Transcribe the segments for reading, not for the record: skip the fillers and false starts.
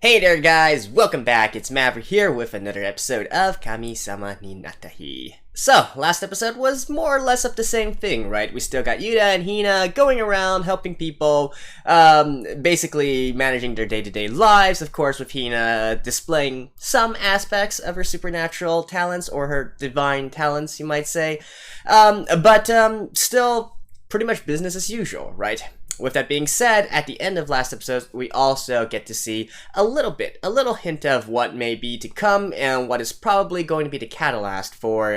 Hey there guys, welcome back, it's Maverick here with another episode of Kamisama ni Natta Hi. So, last episode was more or less of the same thing, right? We still got Yuta and Hina going around helping people, basically managing their day-to-day lives, of course with Hina displaying some aspects of her supernatural talents, or her divine talents, you might say. But still pretty much business as usual, right? With that being said, at the end of last episode, we also get to see a little hint of what may be to come and what is probably going to be the catalyst for,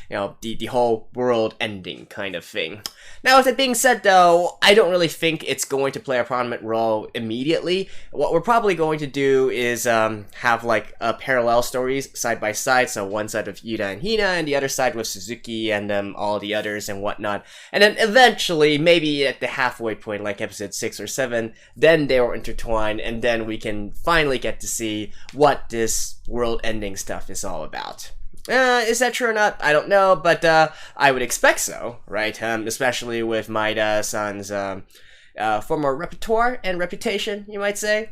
the whole world ending kind of thing. Now, with that being said, though, I don't really think it's going to play a prominent role immediately. What we're probably going to do is have like parallel stories side by side. So one side with Yuta and Hina, and the other side with Suzuki and all the others and whatnot. And then eventually, maybe at the halfway point, like episode 6 or 7, then they will intertwine, and then we can finally get to see what this world-ending stuff is all about. Is that true or not? I don't know, but I would expect so, right? Especially with Maeda-san's former repertoire and reputation, you might say.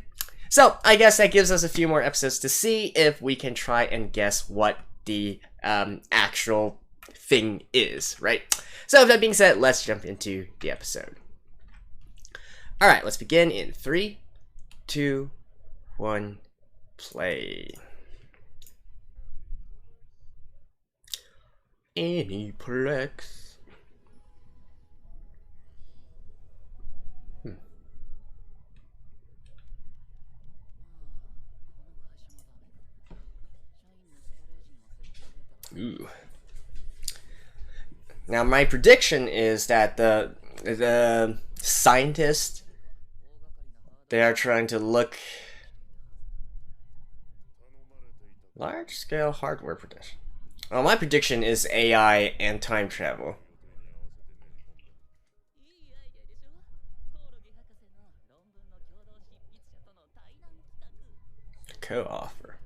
So, I guess that gives us a few more episodes to see if we can try and guess what the actual thing is, right? So, with that being said, let's jump into the episode. Alright, let's begin in 3, 2, 1, play. Aniplex. Ooh. Now my prediction is that the scientists, they are trying to look large-scale hardware production. Well, my prediction is AI and time travel. Co-author.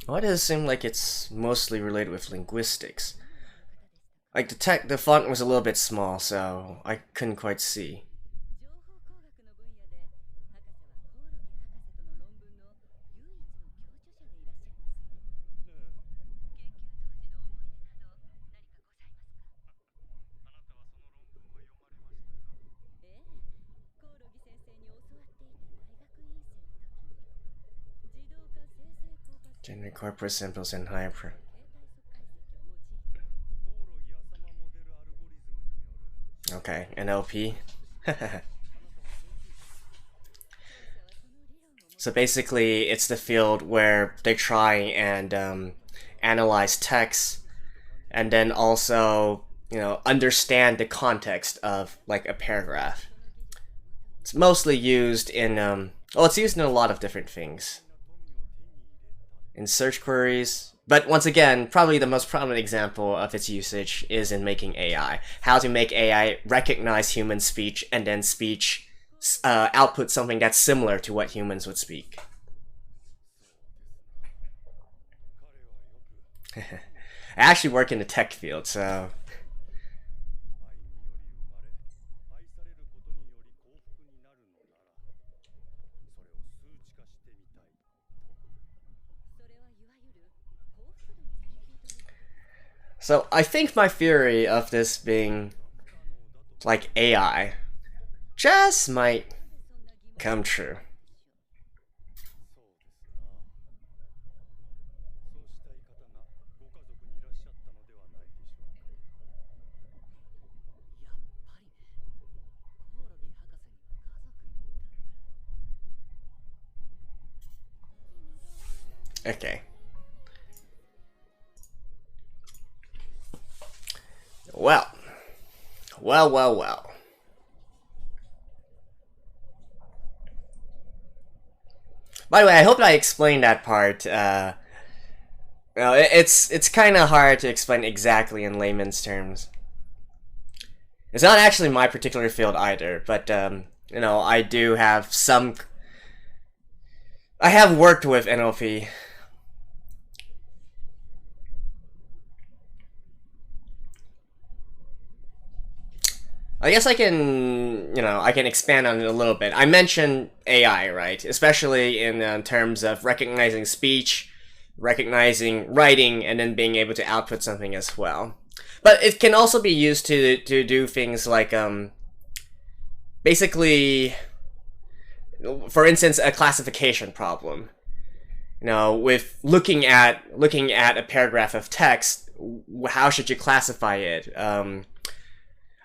Why does it seem like it's mostly related with linguistics? Like the font was a little bit small, so I couldn't quite see. Generate corporate symbols in hyper. Okay, NLP. So basically, it's the field where they try and analyze text, and then also, understand the context of like a paragraph. It's mostly used in it's used in a lot of different things. In search queries, but once again, probably the most prominent example of its usage is in making AI. How to make AI recognize human speech and then speech output something that's similar to what humans would speak. I actually work in the tech field, so... So I think my theory of this being like AI just might come true. Okay. Well. By the way, I hope I explained that part. It's kind of hard to explain exactly in layman's terms. It's not actually my particular field either, but you know, I do have some. I have worked with NLP. I guess I can, you know, I can expand on it a little bit. I mentioned AI, right? Especially in terms of recognizing speech, recognizing writing, and then being able to output something as well. But it can also be used to do things like, basically, for instance, a classification problem. You know, with looking at a paragraph of text, how should you classify it?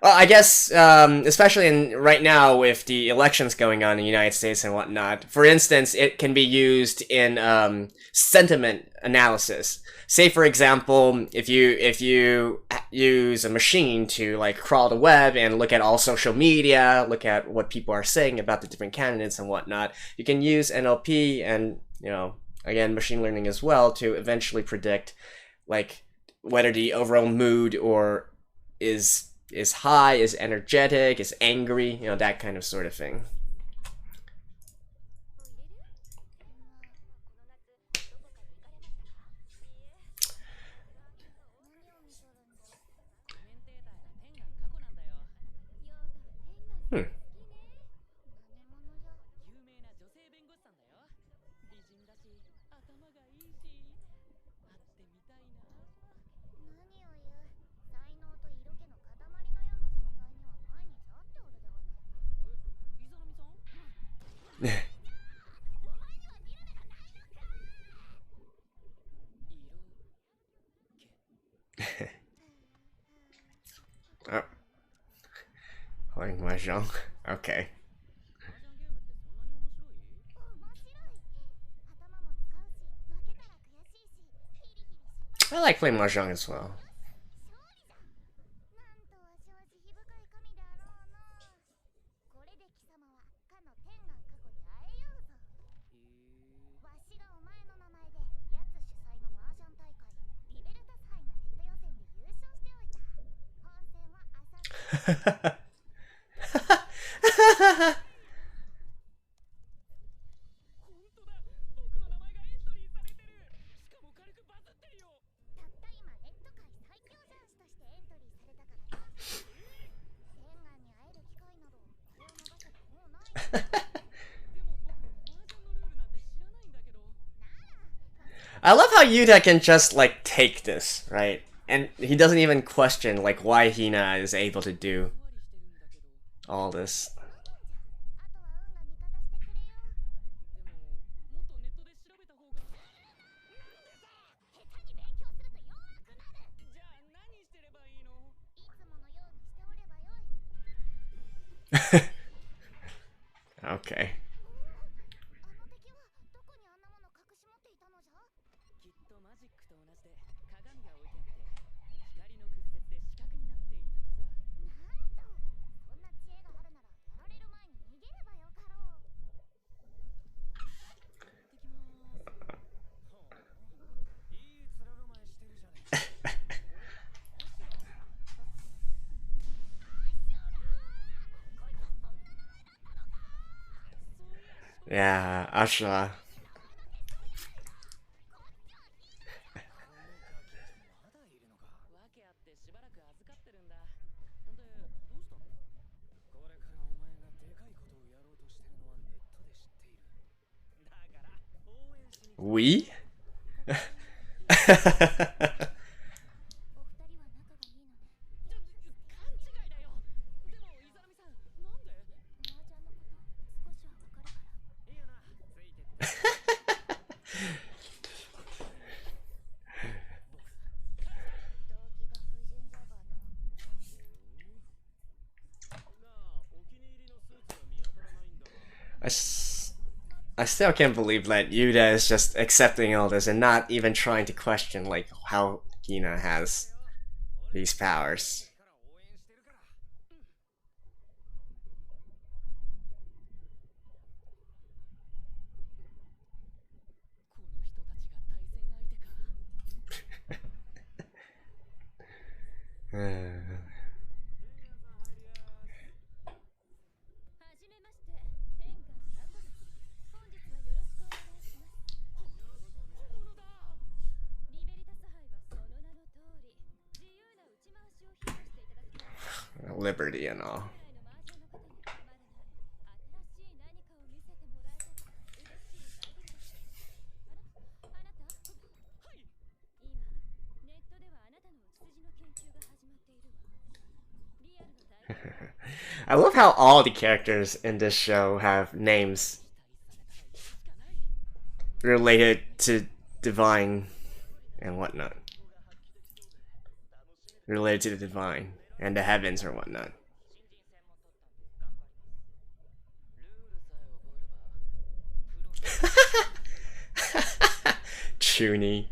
Well, I guess, especially right now with the elections going on in the United States and whatnot, for instance, it can be used in sentiment analysis. Say, for example, if you use a machine to like crawl the web and look at all social media, look at what people are saying about the different candidates and whatnot, you can use NLP and, you know, again, machine learning as well to eventually predict like whether the overall mood or is high, is energetic, is angry, you know, that kind of sort of thing. Oh. Playing mahjong. Okay. I like playing mahjong as well. I love how Yuta can just like take this, right? And he doesn't even question like why Hina is able to do all this. Okay. Yeah, Ashla. We? I still can't believe that Yuta is just accepting all this and not even trying to question like how Hina has these powers. liberty and all. I love how all the characters in this show have names related to divine and whatnot. Related to the divine and the heavens or whatnot. Chuny.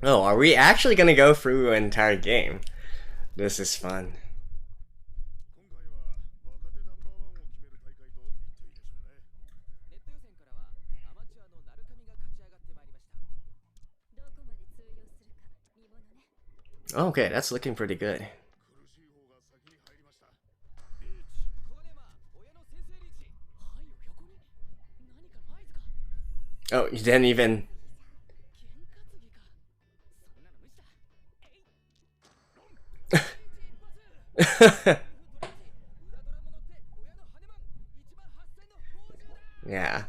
Oh, are we actually gonna go through an entire game? This is fun. Okay, that's looking pretty good. Oh, you didn't even... Yeah.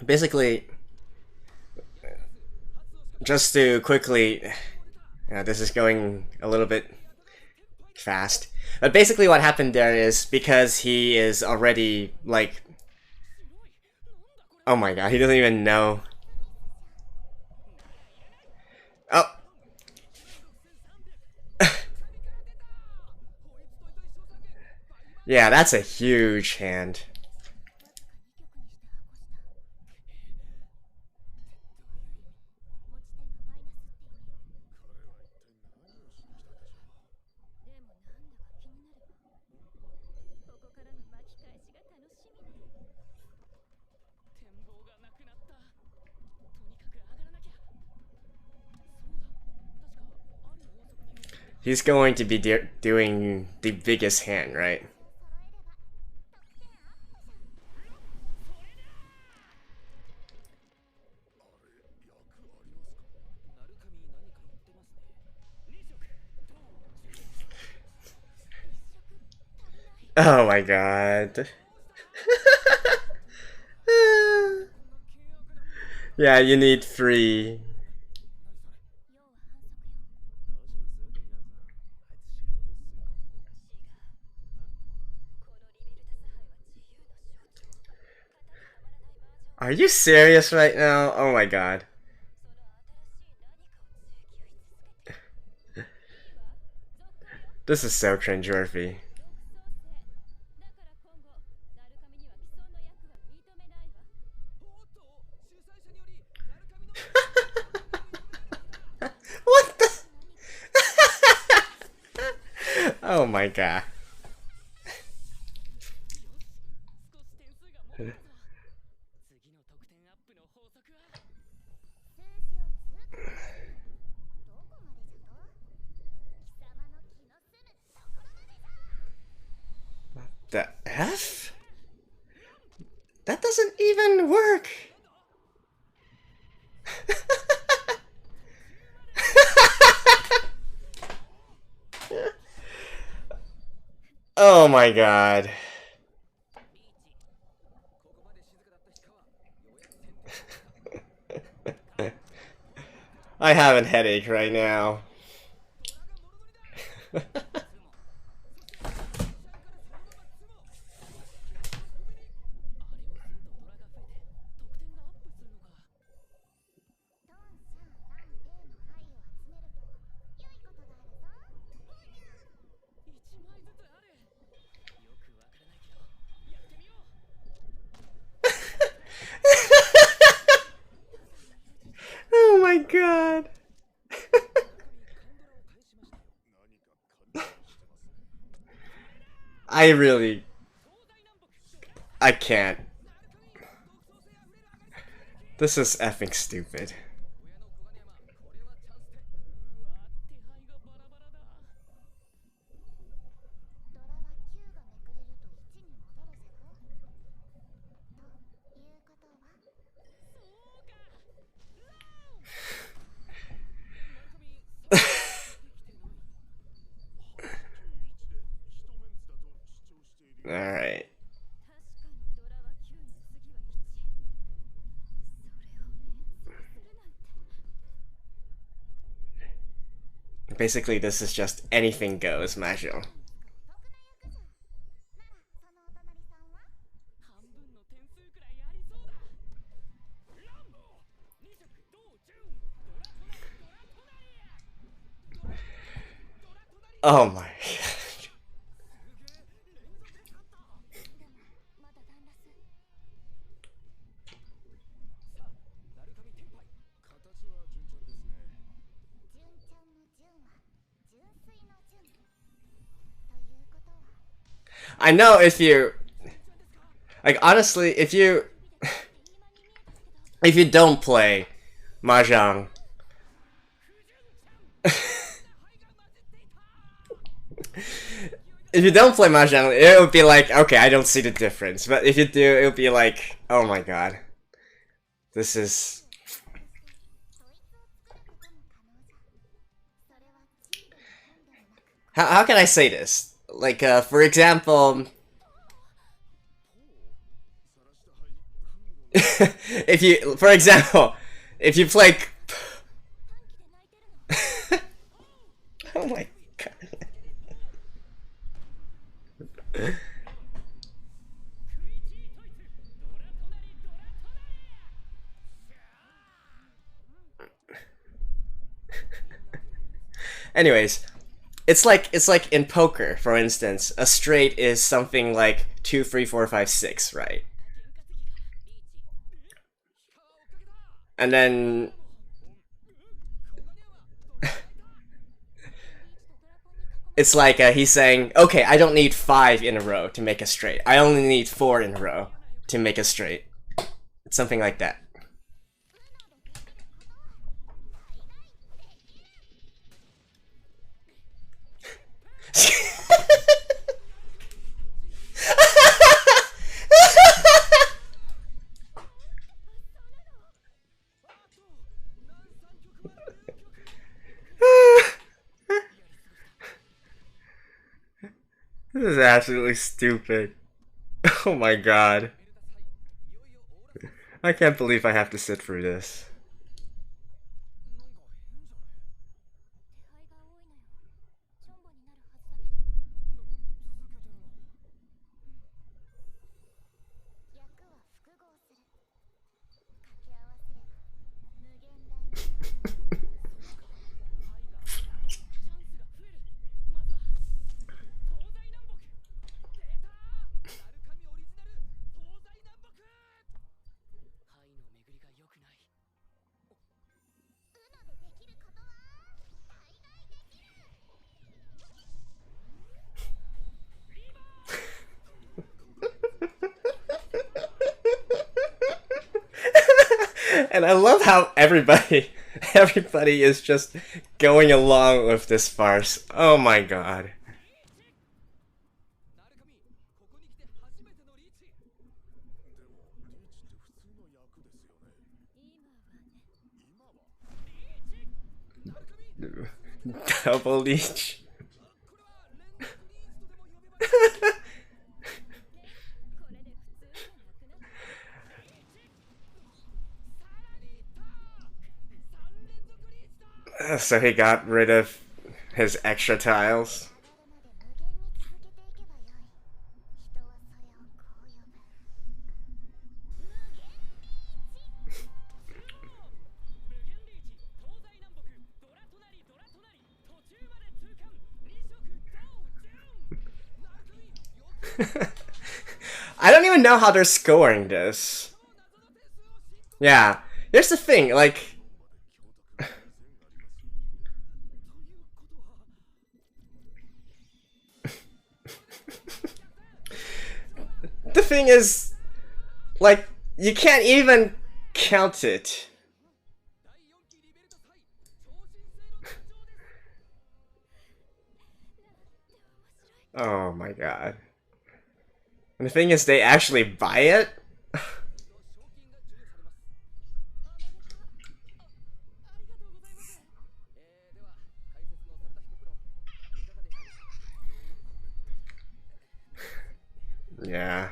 Basically, just to quickly, this is going a little bit fast, but basically what happened there is because he is already like, oh my god, he doesn't even know. Oh. Yeah, that's a huge hand. He's going to be doing the biggest hand, right? Oh my god. Yeah, you need 3. Are you serious right now? Oh my god. This is so cringeworthy. What the? Oh my god. The F? That doesn't even work. Oh my god. I have a headache right now. Oh my god. I really... I can't. This is effing stupid. Alright. Basically, this is just anything goes mahjong. Oh my god. I know if you... Like, honestly, if you don't play mahjong... If you don't play mahjong, it would be like, okay, I don't see the difference. But if you do, it would be like, oh my god. This is... How can I say this? Like, for example... if you... For example, if you play... Oh my god. Anyways, it's like in poker, for instance, a straight is something like 2, 3, 4, 5, 6, right? And then it's like he's saying, okay, I don't need 5 in a row to make a straight. I only need 4 in a row to make a straight. It's something like that. This is absolutely stupid. Oh my god. I can't believe I have to sit through this. And I love how everybody is just going along with this farce. Oh my god. Double leech. So he got rid of his extra tiles. I don't even know how they're scoring this. Yeah, here's the thing, like... The thing is, like, you can't even count it. Oh my god. And the thing is, they actually buy it? Yeah.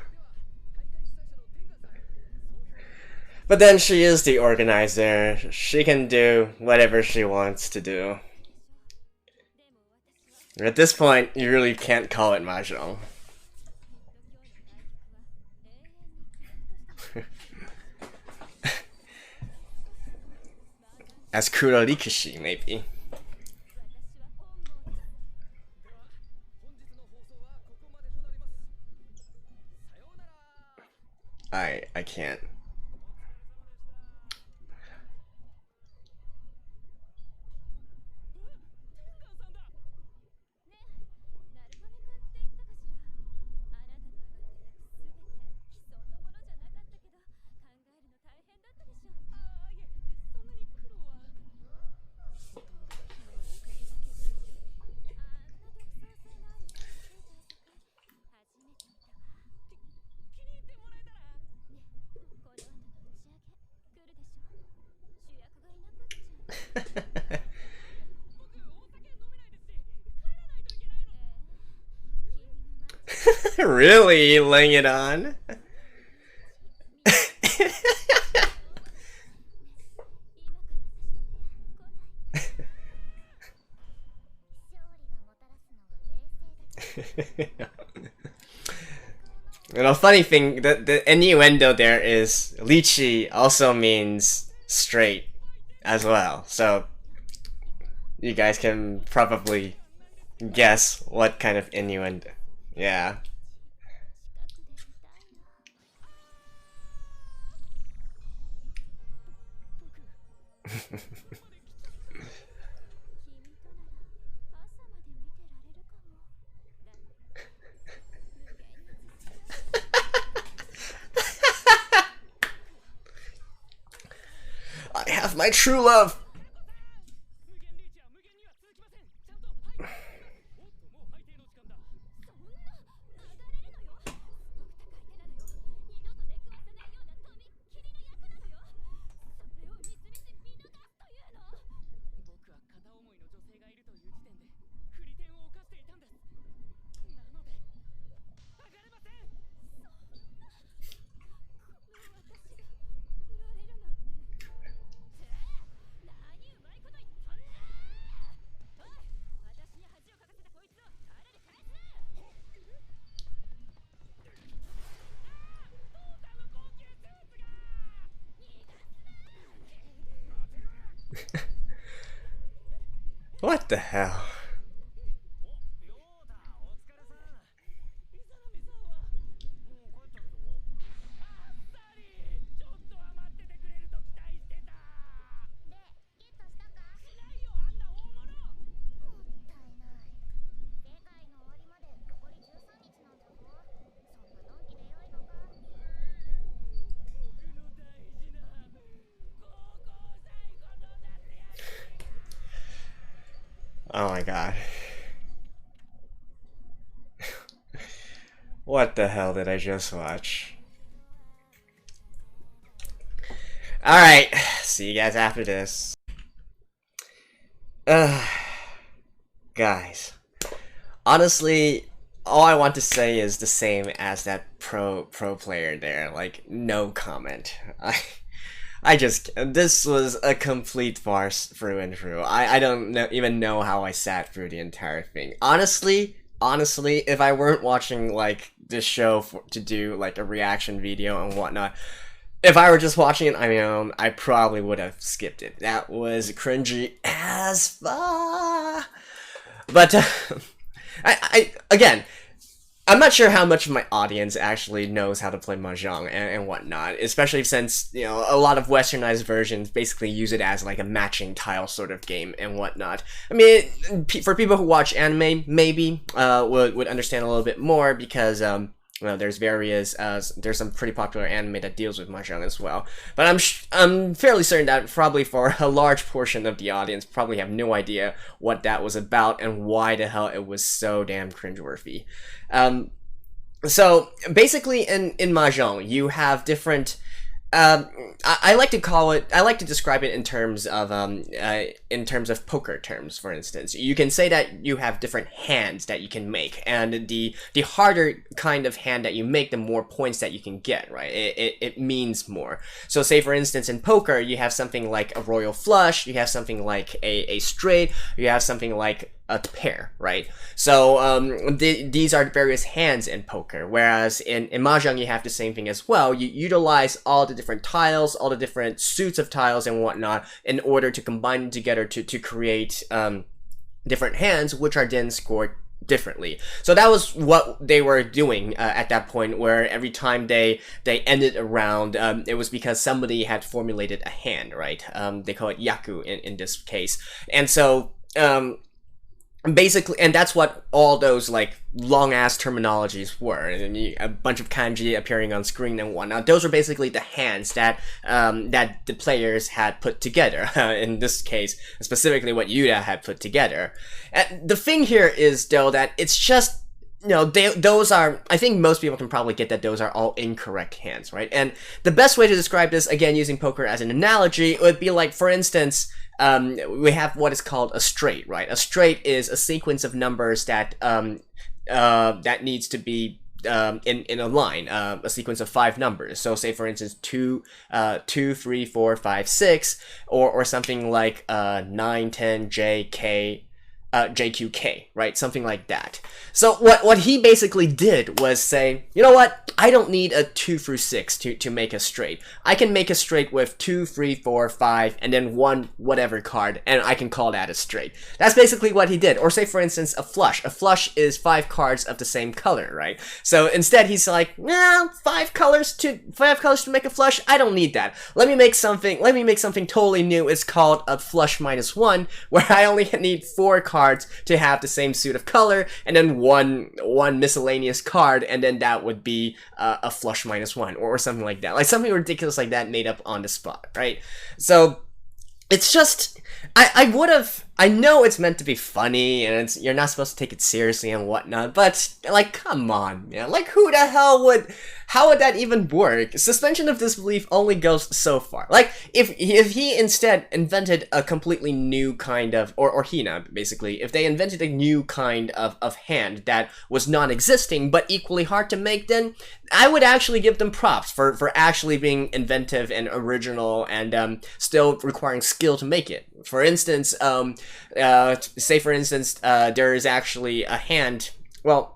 But then she is the organizer. She can do whatever she wants to do. At this point, you really can't call it mahjong. As kurorikushi, maybe. I can't. Really laying it on? You know, funny thing, the innuendo there is lychee also means straight as well, so you guys can probably guess what kind of innuendo. Yeah. I have my true love. What the hell? Oh my god. What the hell did I just watch? Alright, see you guys after this. Guys, honestly, all I want to say is the same as that pro player there. Like, no comment. This was a complete farce through and through. I don't even know how I sat through the entire thing. Honestly, if I weren't watching, like, this show to do, like, a reaction video and whatnot, if I were just watching it on my own, I probably would have skipped it. That was cringy as fuck. But, again, I'm not sure how much of my audience actually knows how to play mahjong and whatnot, especially since, you know, a lot of westernized versions basically use it as like a matching tile sort of game and whatnot. I mean, for people who watch anime, maybe would understand a little bit more because well, there's some pretty popular anime that deals with mahjong as well. But I'm fairly certain that probably for a large portion of the audience probably have no idea what that was about and why the hell it was so damn cringeworthy. So basically, in mahjong, you have different. I like to describe it in terms of poker terms. For instance, you can say that you have different hands that you can make, and the harder kind of hand that you make, the more points that you can get, right? It means more. So say for instance in poker, you have something like a royal flush, you have something like a straight, you have something like a pair, right? So these are various hands in poker, whereas in mahjong you have the same thing as well. You utilize all the different tiles, all the different suits of tiles and whatnot in order to combine them together to create different hands, which are then scored differently. So that was what they were doing at that point, where every time they ended a round, it was because somebody had formulated a hand, right? They call it yaku in this case. And so basically, and that's what all those like long ass terminologies were, and a bunch of kanji appearing on screen and whatnot. Those were basically the hands that that the players had put together. In this case, specifically what Yuta had put together. And the thing here is though that it's just, you know, those are, I think most people can probably get that those are all incorrect hands, right? And the best way to describe this, again using poker as an analogy, would be like, for instance, we have what is called a straight, right? A straight is a sequence of numbers that that needs to be in a line, a sequence of 5 numbers. So say for instance 2, 3, 4, 5, 6, or something like 9, 10, J, K, JQK, right? Something like that. So what he basically did was say, you know what? I don't need a 2 through 6 to make a straight. I can make a straight with 2, 3, 4, 5, and then one whatever card, and I can call that a straight. That's basically what he did. Or say for instance a flush. A flush is 5 cards of the same color, right? So instead he's like, nah, 5 colors to make a flush. I don't need that. Let me make something totally new. It's called a flush minus 1, where I only need 4 cards to have the same suit of color, and then one miscellaneous card, and then that would be a flush minus 1 or something like that, like something ridiculous like that made up on the spot, right? So it's just, I know it's meant to be funny and you're not supposed to take it seriously and whatnot, but like, come on, man, like how would that even work? Suspension of disbelief only goes so far. Like, if he instead invented a completely new kind of, or Hina, basically, if they invented a new kind of hand that was non-existing but equally hard to make, then I would actually give them props for actually being inventive and original and still requiring skill to make it. For instance, say for instance, there is actually a hand, well,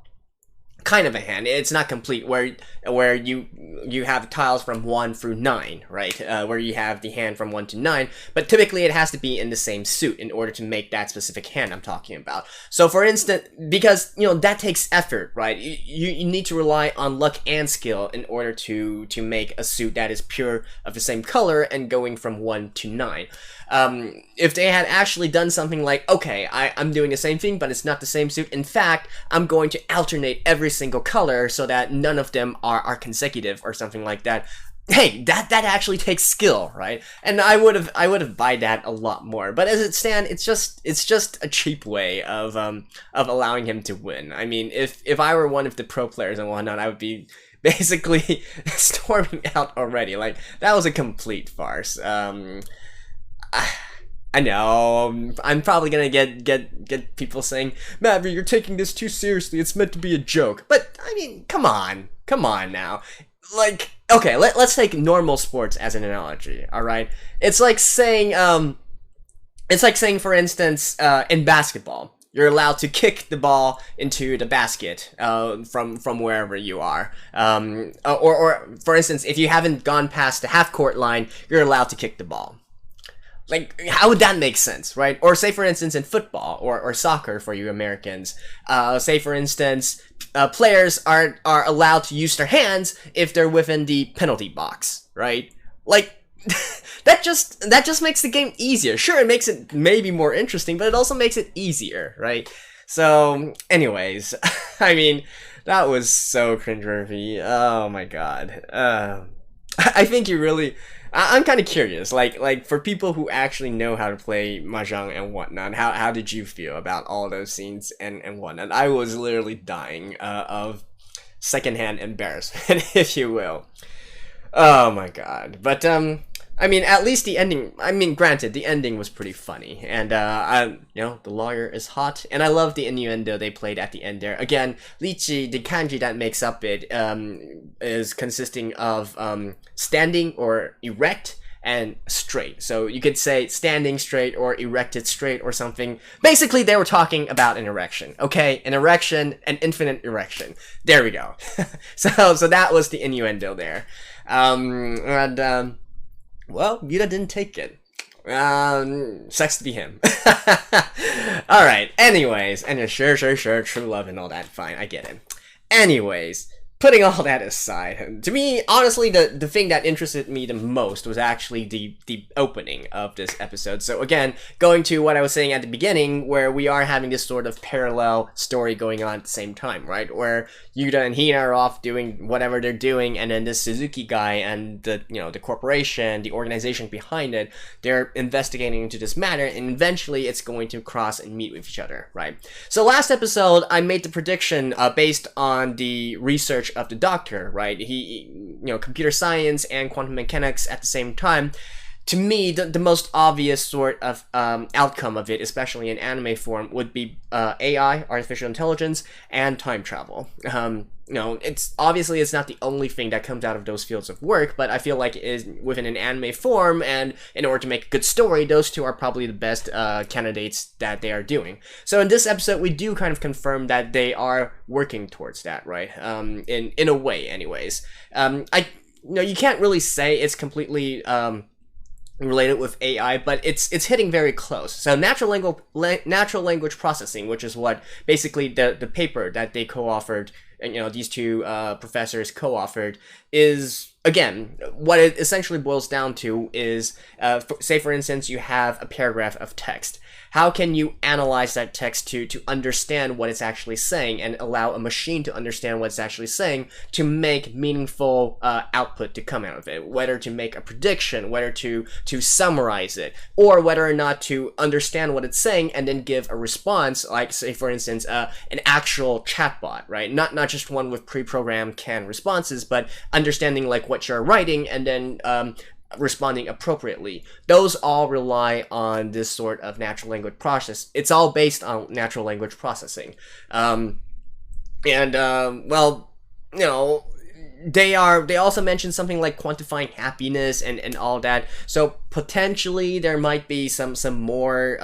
kind of a hand, it's not complete, where you have tiles from 1 through 9, right? Where you have the hand from 1 to 9, but typically it has to be in the same suit in order to make that specific hand I'm talking about. So for instance, because, you know, that takes effort, right? You need to rely on luck and skill in order to make a suit that is pure of the same color and going from 1 to 9. If they had actually done something like, okay, I'm doing the same thing, but it's not the same suit. In fact, I'm going to alternate every single color so that none of them are consecutive or something like that. Hey, that actually takes skill, right? And I would have buy that a lot more. But as it stands, it's just a cheap way of allowing him to win. I mean, if I were one of the pro players and whatnot, I would be basically storming out already. Like, that was a complete farce. I know, I'm probably gonna get people saying, Maverick, you're taking this too seriously, it's meant to be a joke. But, I mean, come on now. Like, okay, let's take normal sports as an analogy, alright? It's like saying, for instance, in basketball, you're allowed to kick the ball into the basket from wherever you are. Or for instance, if you haven't gone past the half-court line, you're allowed to kick the ball. Like, how would that make sense, right? Or say, for instance, in football or soccer for you Americans, say, for instance, players are allowed to use their hands if they're within the penalty box, right? Like, that just makes the game easier. Sure, it makes it maybe more interesting, but it also makes it easier, right? So, anyways, I mean, That was so cringeworthy. Oh my god. I think you really. I'm kind of curious, like for people who actually know how to play mahjong and whatnot, how did you feel about all those scenes and whatnot? I was literally dying of secondhand embarrassment, if you will. Oh my god. But I mean, at least the ending. I mean, granted, the ending was pretty funny, and the lawyer is hot, and I love the innuendo they played at the end there. Again, Lichi, the kanji that makes up it, is consisting of standing or erect and straight. So you could say standing straight or erected straight or something. Basically, they were talking about an erection. Okay, an erection, an infinite erection. There we go. So that was the innuendo there, well, Yuta didn't take it. Sucks to be him. Alright, anyways, and sure, true love and all that, fine, I get it. Anyways, putting all that aside, to me, honestly, the thing that interested me the most was actually the opening of this episode. So again, going to what I was saying at the beginning, where we are having this sort of parallel story going on at the same time, right? Where Yuta and Hina are off doing whatever they're doing, and then this Suzuki guy and the corporation, the organization behind it, they're investigating into this matter, and eventually it's going to cross and meet with each other, right? So last episode, I made the prediction based on the research of the doctor, right? He computer science and quantum mechanics at the same time. To me, the most obvious sort of outcome of it, especially in anime form, would be AI, artificial intelligence, and time travel. It's obviously it's not the only thing that comes out of those fields of work, but I feel like it is within an anime form, and in order to make a good story, those two are probably the best candidates that they are doing. So in this episode, we do kind of confirm that they are working towards that, right? In a way, anyways. You can't really say it's completely related with AI, but it's hitting very close. So natural language processing, which is what basically the paper that they co-authored, these two professors co-authored, is, again, what it essentially boils down to is, say for instance, you have a paragraph of text. How can you analyze that text to understand what it's actually saying and allow a machine to understand what it's actually saying to make meaningful output to come out of it? Whether to make a prediction, whether to summarize it, or whether or not to understand what it's saying and then give a response, like, say, for instance, an actual chatbot, right? Not just one with pre-programmed canned responses, but understanding, like, what you're writing and then responding appropriately. Those all rely on this sort of natural language process. It's all based on natural language processing. They also mentioned something like quantifying happiness and all that. So potentially there might be some more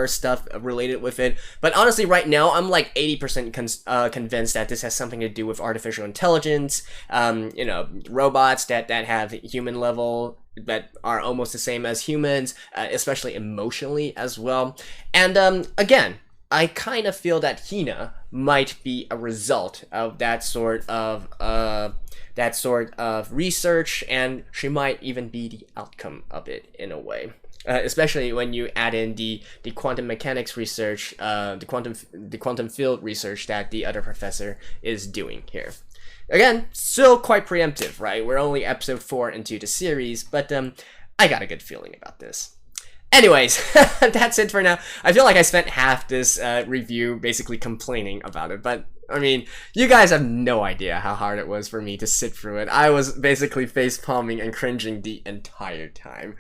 stuff related with it. But honestly, right now I'm like 80% convinced that this has something to do with artificial intelligence. Robots that have human level, that are almost the same as humans, especially emotionally as well. And again, I kind of feel that Hina might be a result of that sort of research, and she might even be the outcome of it in a way. Especially when you add in the quantum mechanics research, the quantum field research that the other professor is doing here. Again, still quite preemptive, right? We're only episode 4 into the series, but I got a good feeling about this. Anyways, that's it for now. I feel like I spent half this review basically complaining about it, but I mean, you guys have no idea how hard it was for me to sit through it. I was basically face palming and cringing the entire time.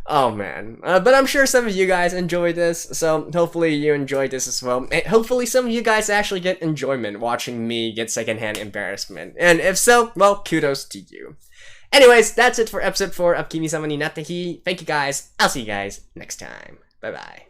Oh man. But I'm sure some of you guys enjoyed this, so hopefully you enjoyed this as well. And hopefully some of you guys actually get enjoyment watching me get secondhand embarrassment. And if so, well, kudos to you. Anyways, that's it for episode 4 of Kamisama ni Natta Hi. Thank you guys. I'll see you guys next time. Bye bye.